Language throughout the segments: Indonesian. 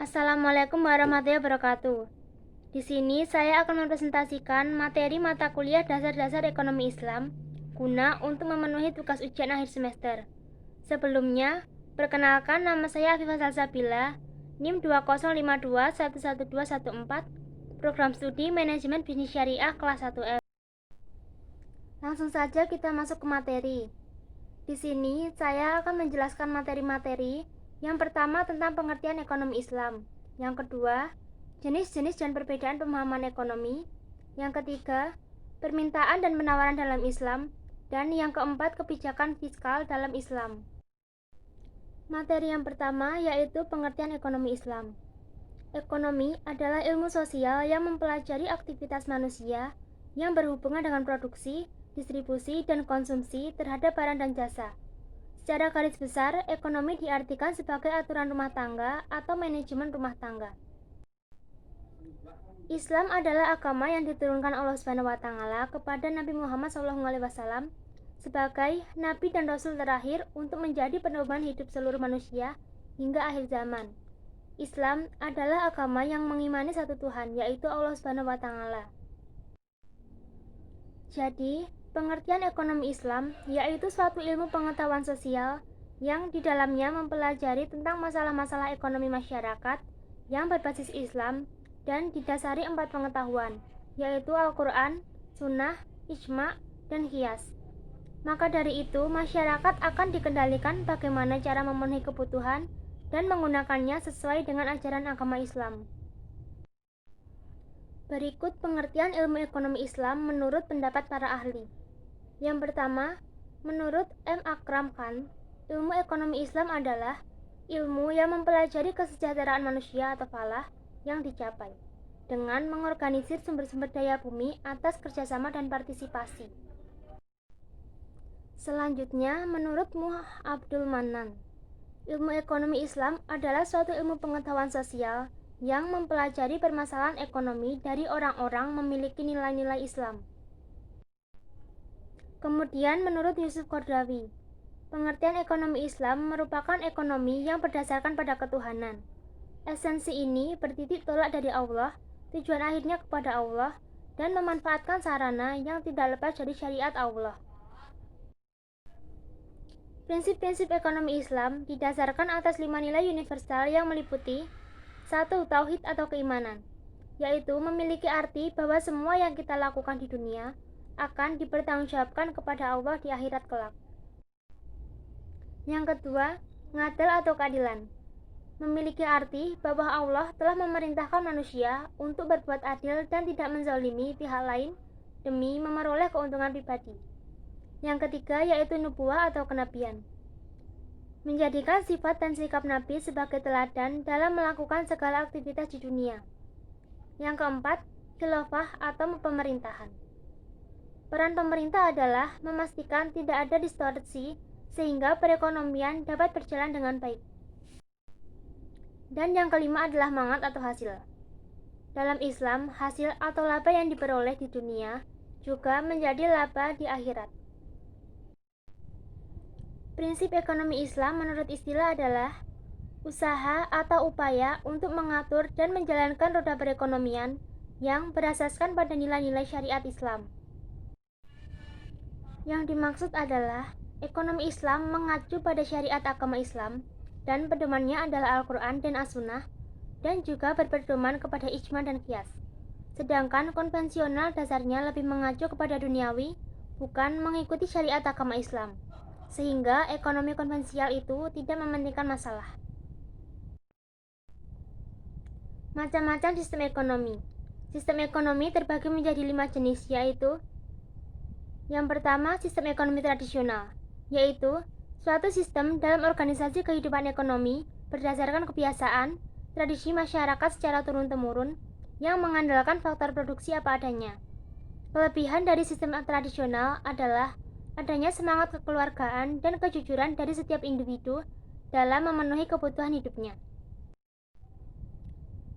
Assalamualaikum warahmatullahi wabarakatuh. Di sini saya akan mempresentasikan materi mata kuliah dasar-dasar ekonomi Islam guna untuk memenuhi tugas ujian akhir semester. Sebelumnya, perkenalkan nama saya Afifah Salsabila, NIM 205211214, Program Studi Manajemen Bisnis Syariah kelas 1F. Langsung saja kita masuk ke materi. Di sini saya akan menjelaskan materi-materi. Yang pertama tentang pengertian ekonomi Islam. Yang kedua, jenis-jenis dan perbedaan pemahaman ekonomi. Yang ketiga, permintaan dan penawaran dalam Islam. Dan yang keempat, kebijakan fiskal dalam Islam. Materi yang pertama yaitu pengertian ekonomi Islam. Ekonomi adalah ilmu sosial yang mempelajari aktivitas manusia yang berhubungan dengan produksi, distribusi, dan konsumsi terhadap barang dan jasa. Secara garis besar, ekonomi diartikan sebagai aturan rumah tangga atau manajemen rumah tangga. Islam adalah agama yang diturunkan Allah SWT kepada Nabi Muhammad SAW sebagai Nabi dan Rasul terakhir untuk menjadi pedoman hidup seluruh manusia hingga akhir zaman. Islam adalah agama yang mengimani satu Tuhan, yaitu Allah SWT. Jadi, pengertian ekonomi Islam yaitu suatu ilmu pengetahuan sosial yang di dalamnya mempelajari tentang masalah-masalah ekonomi masyarakat yang berbasis Islam dan didasari 4 pengetahuan, yaitu Al-Quran, Sunnah, Ijma, dan Qiyas. Maka dari itu, masyarakat akan dikendalikan bagaimana cara memenuhi kebutuhan dan menggunakannya sesuai dengan ajaran agama Islam. Berikut pengertian ilmu ekonomi Islam menurut pendapat para ahli. Yang pertama, menurut M. Akram Khan, ilmu ekonomi Islam adalah ilmu yang mempelajari kesejahteraan manusia atau falah yang dicapai dengan mengorganisir sumber-sumber daya bumi atas kerjasama dan partisipasi. Selanjutnya, menurut Muh Abdul Manan, ilmu ekonomi Islam adalah suatu ilmu pengetahuan sosial yang mempelajari permasalahan ekonomi dari orang-orang memiliki nilai-nilai Islam. Kemudian menurut Yusuf Qardawi, pengertian ekonomi Islam merupakan ekonomi yang berdasarkan pada ketuhanan. Esensi ini bertitik tolak dari Allah, tujuan akhirnya kepada Allah, dan memanfaatkan sarana yang tidak lepas dari syariat Allah. Prinsip-prinsip ekonomi Islam didasarkan atas 5 nilai universal yang meliputi 1. Tauhid atau keimanan, yaitu memiliki arti bahwa semua yang kita lakukan di dunia akan dipertanggungjawabkan kepada Allah di akhirat kelak. Yang kedua, ngadil atau keadilan, memiliki arti bahwa Allah telah memerintahkan manusia untuk berbuat adil dan tidak menzalimi pihak lain demi memperoleh keuntungan pribadi. Yang ketiga yaitu nubuwah atau kenabian, menjadikan sifat dan sikap Nabi sebagai teladan dalam melakukan segala aktivitas di dunia. Yang keempat, khilafah atau pemerintahan. Peran pemerintah adalah memastikan tidak ada distorsi sehingga perekonomian dapat berjalan dengan baik. Dan yang kelima adalah mangat atau hasil. Dalam Islam, hasil atau laba yang diperoleh di dunia juga menjadi laba di akhirat. Prinsip ekonomi Islam menurut istilah adalah usaha atau upaya untuk mengatur dan menjalankan roda perekonomian yang berasaskan pada nilai-nilai syariat Islam. Yang dimaksud adalah ekonomi Islam mengacu pada syariat agama Islam dan pedomannya adalah Al-Quran dan As-Sunnah, dan juga berpedoman kepada Ijma dan Qiyas. Sedangkan konvensional dasarnya lebih mengacu kepada duniawi, bukan mengikuti syariat agama Islam, sehingga ekonomi konvensional itu tidak mementingkan masalah. Macam-macam sistem ekonomi. Sistem ekonomi terbagi menjadi 5 jenis, yaitu yang pertama, sistem ekonomi tradisional, yaitu suatu sistem dalam organisasi kehidupan ekonomi berdasarkan kebiasaan, tradisi masyarakat secara turun-temurun yang mengandalkan faktor produksi apa adanya. Kelebihan dari sistem tradisional adalah adanya semangat kekeluargaan dan kejujuran dari setiap individu dalam memenuhi kebutuhan hidupnya.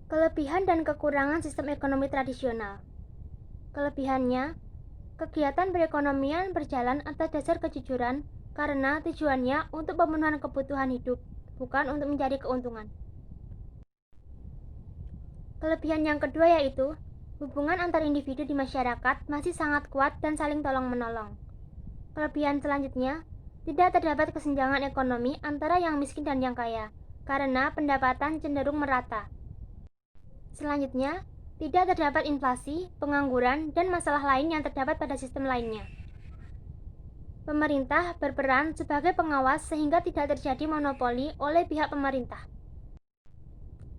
Kelebihan dan kekurangan sistem ekonomi tradisional. Kelebihannya, kegiatan perekonomian berjalan atas dasar kejujuran karena tujuannya untuk pemenuhan kebutuhan hidup, bukan untuk mencari keuntungan. Kelebihan yang kedua yaitu hubungan antar individu di masyarakat masih sangat kuat dan saling tolong-menolong. Kelebihan selanjutnya, tidak terdapat kesenjangan ekonomi antara yang miskin dan yang kaya, karena pendapatan cenderung merata. Selanjutnya, tidak terdapat inflasi, pengangguran, dan masalah lain yang terdapat pada sistem lainnya. Pemerintah berperan sebagai pengawas sehingga tidak terjadi monopoli oleh pihak pemerintah.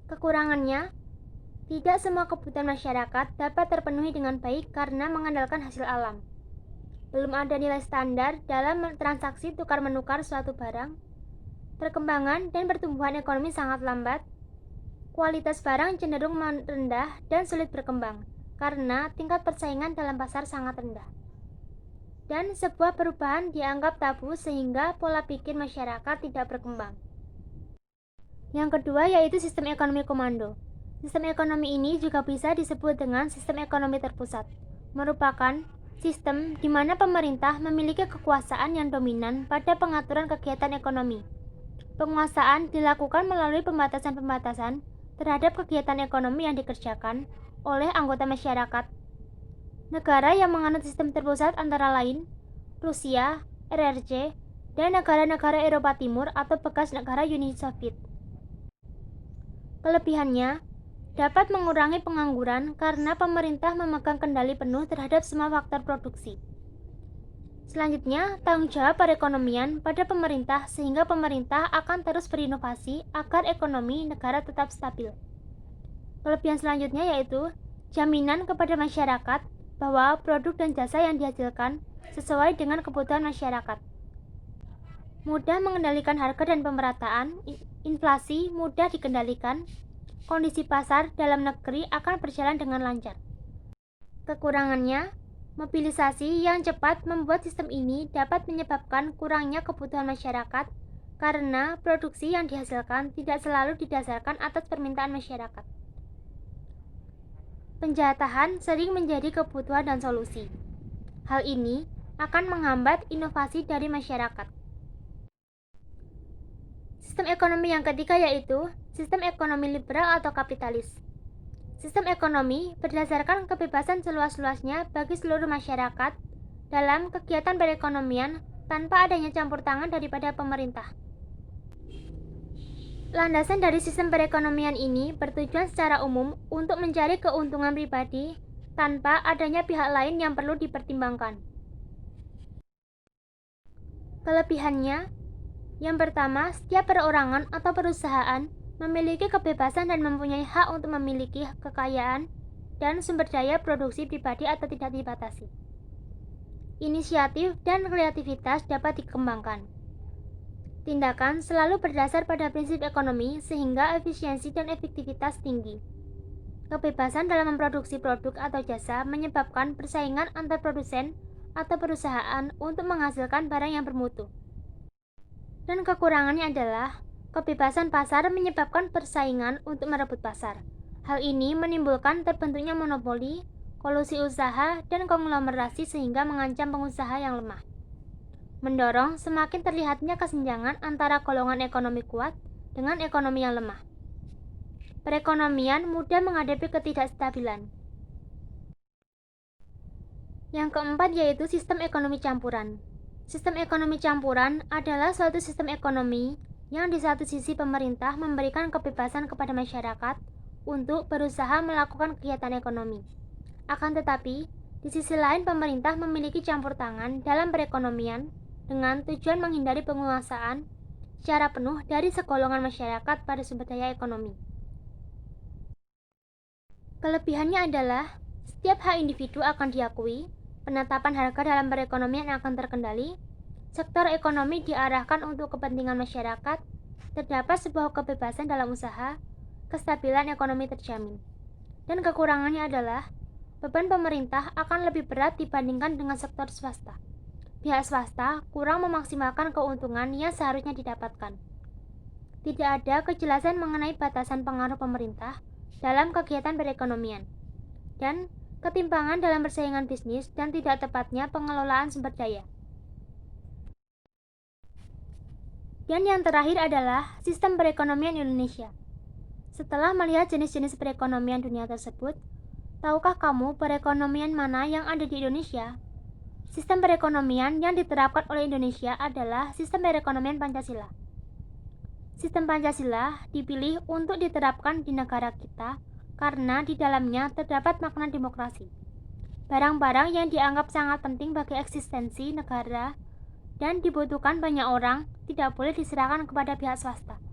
Kekurangannya, tidak semua kebutuhan masyarakat dapat terpenuhi dengan baik karena mengandalkan hasil alam. Belum ada nilai standar dalam transaksi tukar-menukar suatu barang. Perkembangan dan pertumbuhan ekonomi sangat lambat. Kualitas barang cenderung rendah dan sulit berkembang karena tingkat persaingan dalam pasar sangat rendah. Dan sebuah perubahan dianggap tabu sehingga pola pikir masyarakat tidak berkembang. Yang kedua yaitu sistem ekonomi komando. Sistem ekonomi ini juga bisa disebut dengan sistem ekonomi terpusat, merupakan sistem di mana pemerintah memiliki kekuasaan yang dominan pada pengaturan kegiatan ekonomi. Penguasaan dilakukan melalui pembatasan-pembatasan terhadap kegiatan ekonomi yang dikerjakan oleh anggota masyarakat. Negara yang menganut sistem terpusat antara lain Rusia, RRC, dan negara-negara Eropa Timur atau bekas negara Uni Soviet. Kelebihannya, dapat mengurangi pengangguran karena pemerintah memegang kendali penuh terhadap semua faktor produksi. Selanjutnya, tanggung jawab perekonomian pada pemerintah sehingga pemerintah akan terus berinovasi agar ekonomi negara tetap stabil. Kelebihan selanjutnya yaitu jaminan kepada masyarakat bahwa produk dan jasa yang dihasilkan sesuai dengan kebutuhan masyarakat. Mudah mengendalikan harga dan pemerataan, inflasi mudah dikendalikan, kondisi pasar dalam negeri akan berjalan dengan lancar. Kekurangannya, mobilisasi yang cepat membuat sistem ini dapat menyebabkan kurangnya kebutuhan masyarakat karena produksi yang dihasilkan tidak selalu didasarkan atas permintaan masyarakat. Penjatahan sering menjadi kebutuhan dan solusi. Hal ini akan menghambat inovasi dari masyarakat. Sistem ekonomi yang ketiga yaitu sistem ekonomi liberal atau kapitalis. Sistem ekonomi berdasarkan kebebasan seluas-luasnya bagi seluruh masyarakat dalam kegiatan perekonomian tanpa adanya campur tangan daripada pemerintah. Landasan dari sistem perekonomian ini bertujuan secara umum untuk mencari keuntungan pribadi tanpa adanya pihak lain yang perlu dipertimbangkan. Kelebihannya, yang pertama, setiap perorangan atau perusahaan memiliki kebebasan dan mempunyai hak untuk memiliki kekayaan dan sumber daya produksi pribadi atau tidak dibatasi. Inisiatif dan kreativitas dapat dikembangkan. Tindakan selalu berdasar pada prinsip ekonomi sehingga efisiensi dan efektivitas tinggi. Kebebasan dalam memproduksi produk atau jasa menyebabkan persaingan antar produsen atau perusahaan untuk menghasilkan barang yang bermutu. Dan kekurangannya adalah kebebasan pasar menyebabkan persaingan untuk merebut pasar. Hal ini menimbulkan terbentuknya monopoli, kolusi usaha, dan konglomerasi sehingga mengancam pengusaha yang lemah. Mendorong semakin terlihatnya kesenjangan antara golongan ekonomi kuat dengan ekonomi yang lemah. Perekonomian mudah menghadapi ketidakstabilan. Yang keempat yaitu sistem ekonomi campuran. Sistem ekonomi campuran adalah suatu sistem ekonomi yang di satu sisi pemerintah memberikan kebebasan kepada masyarakat untuk berusaha melakukan kegiatan ekonomi. Akan tetapi, di sisi lain pemerintah memiliki campur tangan dalam perekonomian dengan tujuan menghindari penguasaan secara penuh dari segolongan masyarakat pada sumber daya ekonomi. Kelebihannya adalah setiap hak individu akan diakui, penetapan harga dalam perekonomian akan terkendali, sektor ekonomi diarahkan untuk kepentingan masyarakat, terdapat sebuah kebebasan dalam usaha, kestabilan ekonomi terjamin. Dan kekurangannya adalah beban pemerintah akan lebih berat dibandingkan dengan sektor swasta. Pihak swasta kurang memaksimalkan keuntungan yang seharusnya didapatkan. Tidak ada kejelasan mengenai batasan pengaruh pemerintah dalam kegiatan perekonomian, dan ketimpangan dalam persaingan bisnis dan tidak tepatnya pengelolaan sumber daya. Dan yang terakhir adalah sistem perekonomian Indonesia. Setelah melihat jenis-jenis perekonomian dunia tersebut, tahukah kamu perekonomian mana yang ada di Indonesia? Sistem perekonomian yang diterapkan oleh Indonesia adalah sistem perekonomian Pancasila. Sistem Pancasila dipilih untuk diterapkan di negara kita karena di dalamnya terdapat makna demokrasi. Barang-barang yang dianggap sangat penting bagi eksistensi negara dan dibutuhkan banyak orang tidak boleh diserahkan kepada pihak swasta.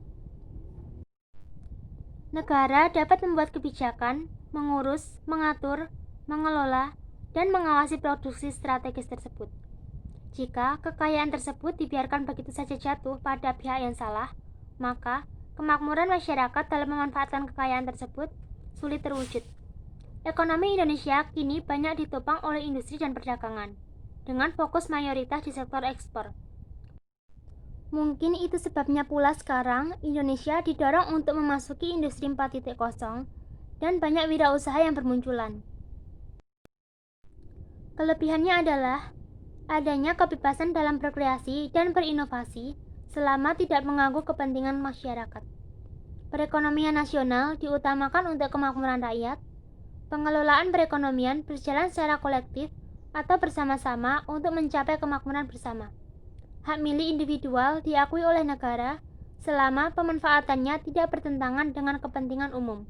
Negara dapat membuat kebijakan, mengurus, mengatur, mengelola, dan mengawasi produksi strategis tersebut. Jika kekayaan tersebut dibiarkan begitu saja jatuh pada pihak yang salah, maka kemakmuran masyarakat dalam memanfaatkan kekayaan tersebut sulit terwujud. Ekonomi Indonesia kini banyak ditopang oleh industri dan perdagangan, dengan fokus mayoritas di sektor ekspor. Mungkin itu sebabnya pula sekarang Indonesia didorong untuk memasuki industri 4.0 dan banyak wirausaha yang bermunculan. Kelebihannya adalah adanya kebebasan dalam berkreasi dan berinovasi selama tidak mengganggu kepentingan masyarakat. Perekonomian nasional diutamakan untuk kemakmuran rakyat. Pengelolaan perekonomian berjalan secara kolektif atau bersama-sama untuk mencapai kemakmuran bersama. Hak milik individual diakui oleh negara selama pemanfaatannya tidak bertentangan dengan kepentingan umum.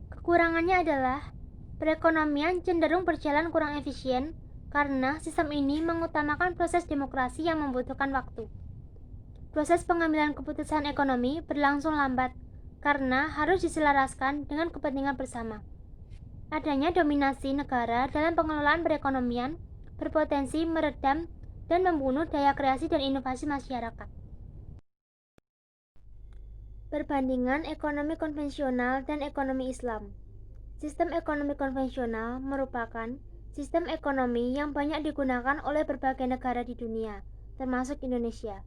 Kekurangannya adalah perekonomian cenderung berjalan kurang efisien karena sistem ini mengutamakan proses demokrasi yang membutuhkan waktu. Proses pengambilan keputusan ekonomi berlangsung lambat karena harus diselaraskan dengan kepentingan bersama. Adanya dominasi negara dalam pengelolaan perekonomian berpotensi meredam dan membunuh daya kreasi dan inovasi masyarakat. Perbandingan ekonomi konvensional dan ekonomi Islam. Sistem ekonomi konvensional merupakan sistem ekonomi yang banyak digunakan oleh berbagai negara di dunia, termasuk Indonesia.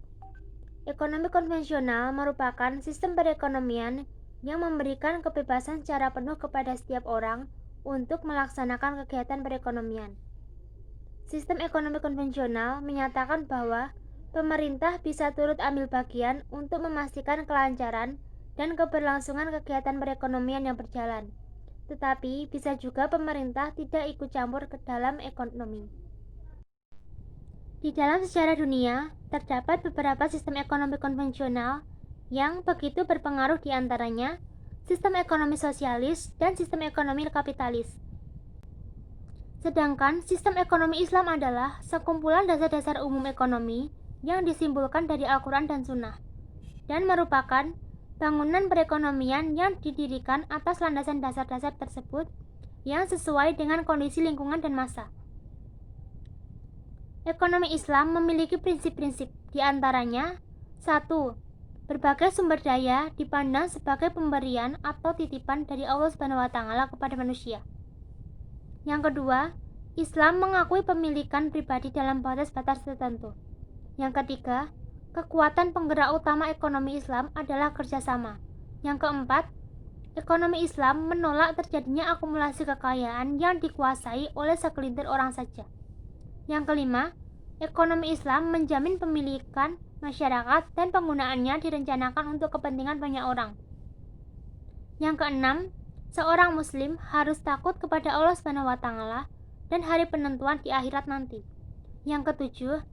Ekonomi konvensional merupakan sistem perekonomian yang memberikan kebebasan secara penuh kepada setiap orang untuk melaksanakan kegiatan perekonomian. Sistem ekonomi konvensional menyatakan bahwa pemerintah bisa turut ambil bagian untuk memastikan kelancaran dan keberlangsungan kegiatan perekonomian yang berjalan, tetapi bisa juga pemerintah tidak ikut campur ke dalam ekonomi. Di dalam sejarah dunia, terdapat beberapa sistem ekonomi konvensional yang begitu berpengaruh, di antaranya sistem ekonomi sosialis dan sistem ekonomi kapitalis. Sedangkan sistem ekonomi Islam adalah sekumpulan dasar-dasar umum ekonomi yang disimpulkan dari Al-Quran dan Sunnah, dan merupakan bangunan perekonomian yang didirikan atas landasan dasar-dasar tersebut yang sesuai dengan kondisi lingkungan dan masa. Ekonomi Islam memiliki prinsip-prinsip, di antaranya 1. Berbagai sumber daya dipandang sebagai pemberian atau titipan dari Allah SWT kepada manusia. Yang kedua, Islam mengakui pemilikan pribadi dalam batas-batas tertentu. Yang ketiga, kekuatan penggerak utama ekonomi Islam adalah kerjasama. Yang keempat, ekonomi Islam menolak terjadinya akumulasi kekayaan yang dikuasai oleh segelintir orang saja. Yang kelima, ekonomi Islam menjamin pemilikan masyarakat dan penggunaannya direncanakan untuk kepentingan banyak orang. Yang keenam, seorang muslim harus takut kepada Allah SWT dan hari penentuan di akhirat nanti. Yang ketujuh,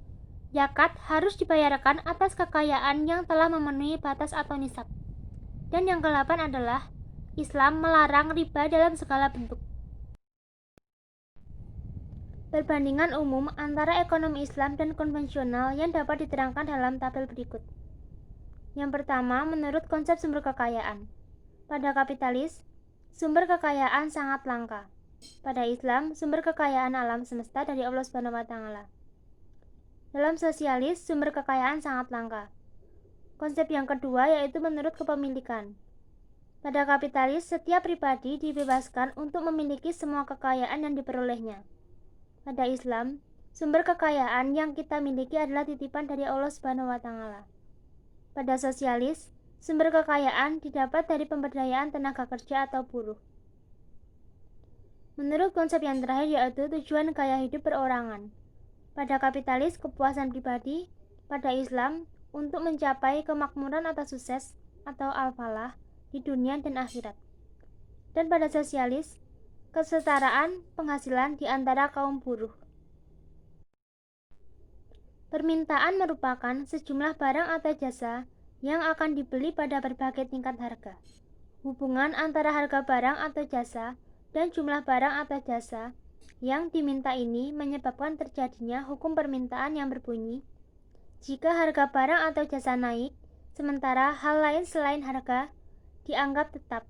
zakat harus dibayarkan atas kekayaan yang telah memenuhi batas atau nisab. Dan yang ke-8 adalah Islam melarang riba dalam segala bentuk. Perbandingan umum antara ekonomi Islam dan konvensional yang dapat diterangkan dalam tabel berikut. Yang pertama, menurut konsep sumber kekayaan. Pada kapitalis, sumber kekayaan sangat langka. Pada Islam, sumber kekayaan alam semesta dari Allah SWT. Dalam sosialis, sumber kekayaan sangat langka. Konsep yang kedua yaitu menurut kepemilikan. Pada kapitalis, setiap pribadi dibebaskan untuk memiliki semua kekayaan yang diperolehnya. Pada Islam, sumber kekayaan yang kita miliki adalah titipan dari Allah SWT. Pada sosialis, sumber kekayaan didapat dari pemberdayaan tenaga kerja atau buruh. Menurut konsep yang terakhir yaitu tujuan gaya hidup perorangan. Pada kapitalis, kepuasan pribadi. Pada Islam, untuk mencapai kemakmuran atau sukses atau al-falah. di dunia dan akhirat. Dan pada sosialis, kesetaraan penghasilan di antara kaum buruh. Permintaan merupakan sejumlah barang atau jasa yang akan dibeli pada berbagai tingkat harga. Hubungan antara harga barang atau jasa dan jumlah barang atau jasa yang diminta ini menyebabkan terjadinya hukum permintaan yang berbunyi, jika harga barang atau jasa naik, sementara hal lain selain harga dianggap tetap,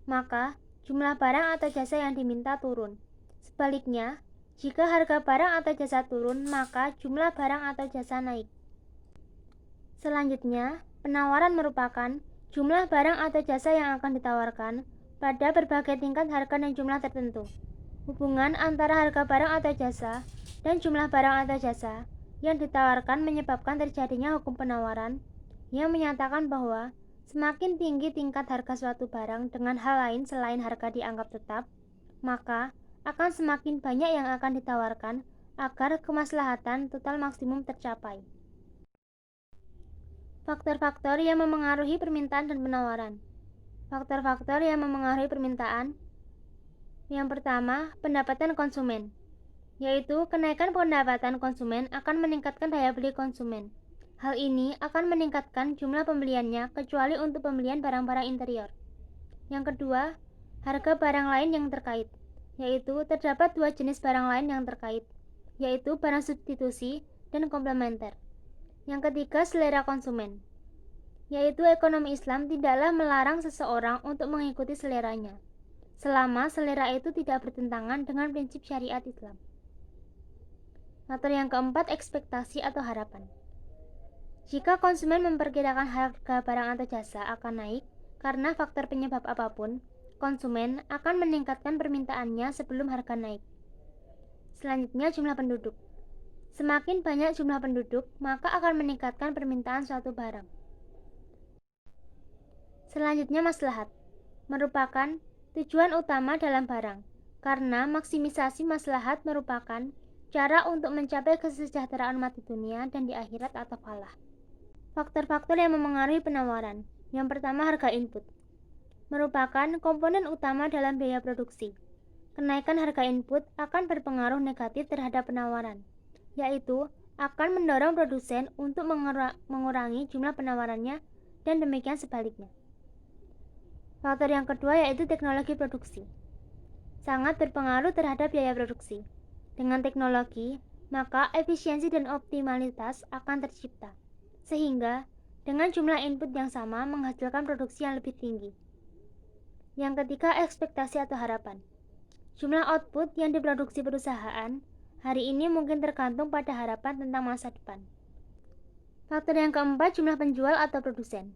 maka jumlah barang atau jasa yang diminta turun. Sebaliknya, jika harga barang atau jasa turun, maka jumlah barang atau jasa naik. Selanjutnya, penawaran merupakan jumlah barang atau jasa yang akan ditawarkan pada berbagai tingkat harga dan jumlah tertentu. Hubungan antara harga barang atau jasa dan jumlah barang atau jasa yang ditawarkan menyebabkan terjadinya hukum penawaran yang menyatakan bahwa semakin tinggi tingkat harga suatu barang dengan hal lain selain harga dianggap tetap, maka akan semakin banyak yang akan ditawarkan agar kemaslahatan total maksimum tercapai. Faktor-faktor yang memengaruhi permintaan dan penawaran. Faktor-faktor yang memengaruhi permintaan. Yang pertama, pendapatan konsumen, yaitu kenaikan pendapatan konsumen akan meningkatkan daya beli konsumen. Hal ini akan meningkatkan jumlah pembeliannya kecuali untuk pembelian barang-barang interior. Yang kedua, harga barang lain yang terkait, yaitu terdapat dua jenis barang lain yang terkait, yaitu barang substitusi dan komplementer. Yang ketiga, selera konsumen, yaitu ekonomi Islam tidaklah melarang seseorang untuk mengikuti seleranya, selama selera itu tidak bertentangan dengan prinsip syariat Islam. Faktor yang keempat, ekspektasi atau harapan. Jika konsumen memperkirakan harga barang atau jasa akan naik karena faktor penyebab apapun, konsumen akan meningkatkan permintaannya sebelum harga naik. Selanjutnya, jumlah penduduk. Semakin banyak jumlah penduduk, maka akan meningkatkan permintaan suatu barang. Selanjutnya, maslahat merupakan tujuan utama dalam barang, karena maksimisasi maslahat merupakan cara untuk mencapai kesejahteraan umat di dunia dan di akhirat atau falah. Faktor-faktor yang memengaruhi penawaran. Yang pertama, harga input merupakan komponen utama dalam biaya produksi. Kenaikan harga input akan berpengaruh negatif terhadap penawaran, yaitu akan mendorong produsen untuk mengurangi jumlah penawarannya dan demikian sebaliknya. Faktor yang kedua yaitu teknologi produksi. Sangat berpengaruh terhadap biaya produksi. Dengan teknologi, maka efisiensi dan optimalitas akan tercipta, sehingga dengan jumlah input yang sama menghasilkan produksi yang lebih tinggi. Yang ketiga, ekspektasi atau harapan. Jumlah output yang diproduksi perusahaan hari ini mungkin tergantung pada harapan tentang masa depan. Faktor yang keempat, jumlah penjual atau produsen.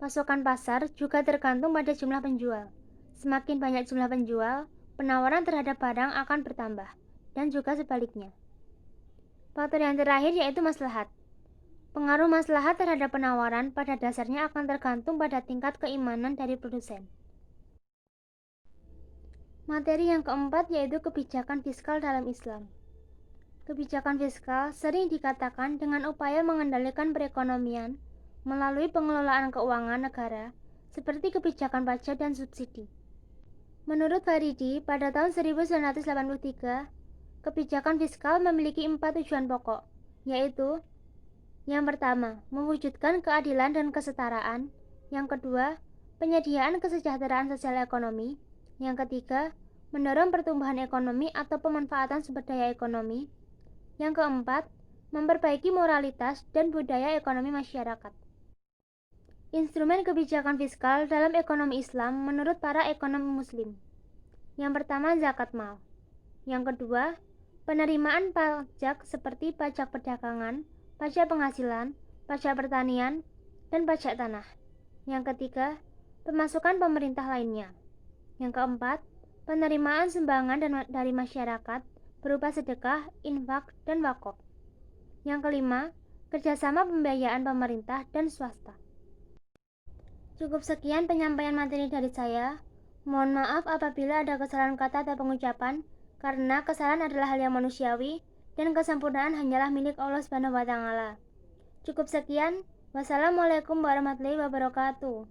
Pasokan pasar juga tergantung pada jumlah penjual. Semakin banyak jumlah penjual, penawaran terhadap barang akan bertambah, dan juga sebaliknya. Faktor yang terakhir yaitu maslahat. Pengaruh maslahat terhadap penawaran pada dasarnya akan tergantung pada tingkat keimanan dari produsen. Materi yang keempat yaitu kebijakan fiskal dalam Islam. Kebijakan fiskal sering dikatakan dengan upaya mengendalikan perekonomian melalui pengelolaan keuangan negara seperti kebijakan pajak dan subsidi. Menurut Faridi, pada tahun 1983, kebijakan fiskal memiliki 4 tujuan pokok, yaitu yang pertama, mewujudkan keadilan dan kesetaraan. Yang kedua, penyediaan kesejahteraan sosial ekonomi. Yang ketiga, mendorong pertumbuhan ekonomi atau pemanfaatan sumber daya ekonomi. Yang keempat, memperbaiki moralitas dan budaya ekonomi masyarakat. Instrumen kebijakan fiskal dalam ekonomi Islam menurut para ekonom muslim. Yang pertama, zakat mal. Yang kedua, penerimaan pajak seperti pajak perdagangan, pajak penghasilan, pajak pertanian, dan pajak tanah. Yang ketiga, pemasukan pemerintah lainnya. Yang keempat, penerimaan sumbangan dari masyarakat berupa sedekah, infak, dan wakaf. Yang kelima, kerjasama pembiayaan pemerintah dan swasta. Cukup sekian penyampaian materi dari saya. Mohon maaf apabila ada kesalahan kata atau pengucapan, karena kesalahan adalah hal yang manusiawi dan kesempurnaan hanyalah milik Allah Subhanahu wa Ta'ala. Cukup sekian. Wassalamualaikum warahmatullahi wabarakatuh.